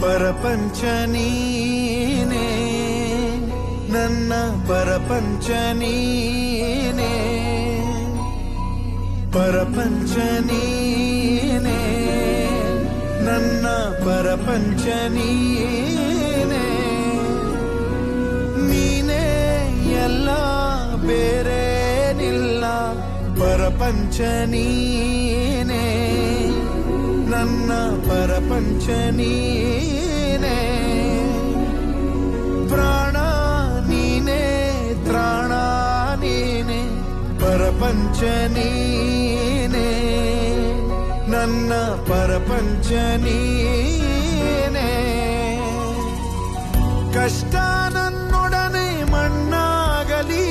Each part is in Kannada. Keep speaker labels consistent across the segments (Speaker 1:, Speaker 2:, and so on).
Speaker 1: ಪರಪಂಚ ನೀನೇ ನನ್ನ ಪರಪಂಚ ನೀನೇ ಪರಪಂಚ ನೀನೇ ನನ್ನ ಪರಪಂಚ ನೀನೇ ನೀನೇ ಎಲ್ಲ ಬೇರೇನಿಲ್ಲ ಪರಪಂಚ ನೀನೇ ನನ್ನ ಪರಪಂಚ ನೀನೇ ಪ್ರಾಣ ನೀನೇ ತ್ರಾಣ ನೀನೇ ಪರಪಂಚ ನೀನೇ ನನ್ನ ಪರಪಂಚ ನೀನೇ ಕಷ್ಟ ನನ್ನೊಡನೆ ಮಣ್ಣಾಗಲಿ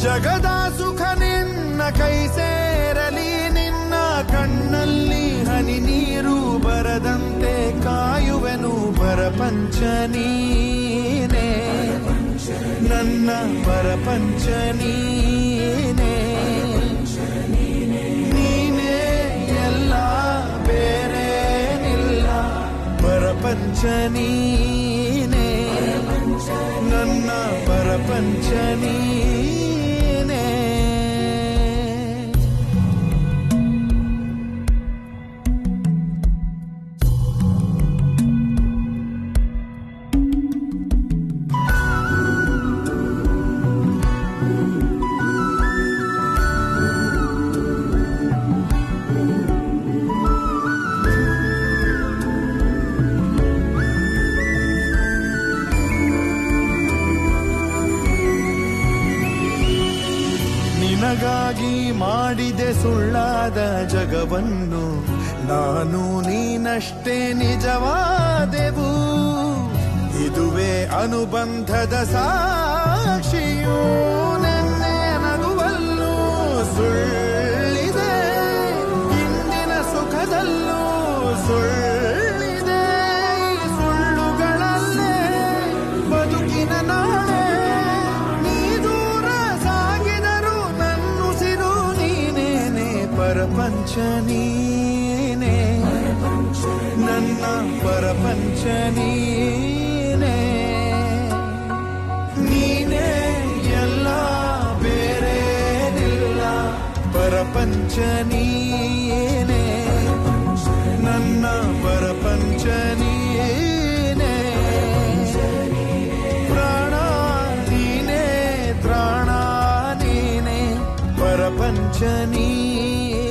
Speaker 1: ಜಗದ ಸುಖ ನಿನ್ನ ಕೈ ಸೇರಲಿ ನಿನ್ನ ಕಣ್ಣಲ್ಲಿ ಹನಿ ನೀರು ಬರದಂತೆ ಕಾಯುವೆನು ಪರಪಂಚ ನೀನೇ ನನ್ನ ಪರಪಂಚ ನೀನೇ ನೀನೇ ಎಲ್ಲ ಬೇರೇನಿಲ್ಲ ಪರಪಂಚ ನೀನೇ ನನ್ನ ಪರಪಂಚ ನೀನೇ ನಿನಗಾಗಿ ಮಾಡಿದೆ ಸುಳ್ಳಾದ ಜಗವನ್ನು ನಾನು ನೀನಷ್ಟೇ ನಿಜವಾದೆವು ಇದುವೇ ಅನುಬಂಧದ ಸಾಕ್ಷಿಯೂ ನೆನ್ನೆ ನಗುವಲ್ಲೂ ಸುಳ್ಳಿದೆ ಇಂದಿನ ಸುಖದಲ್ಲೂ ಸುಳ್ಳಿದೆ ಈ ಸುಳ್ಳುಗಳಲ್ಲೇ ಬದುಕಿನ ನಾಳೆ ಪರಪಂಚ ನೀನೇ ನನ್ನ ಪರಪಂಚ ನೀನೇ ನೀನೇ ಎಲ್ಲ ಬೇರೇನಿಲ್ಲ ಪರಪಂಚ ನೀನೇ ನನ್ನ ಪರಪಂಚ ನೀನೇ ಪ್ರಾಣ ನೀನೇ ತ್ರಾಣ ನೀನೇ ಪರಪಂಚ ನೀನೇ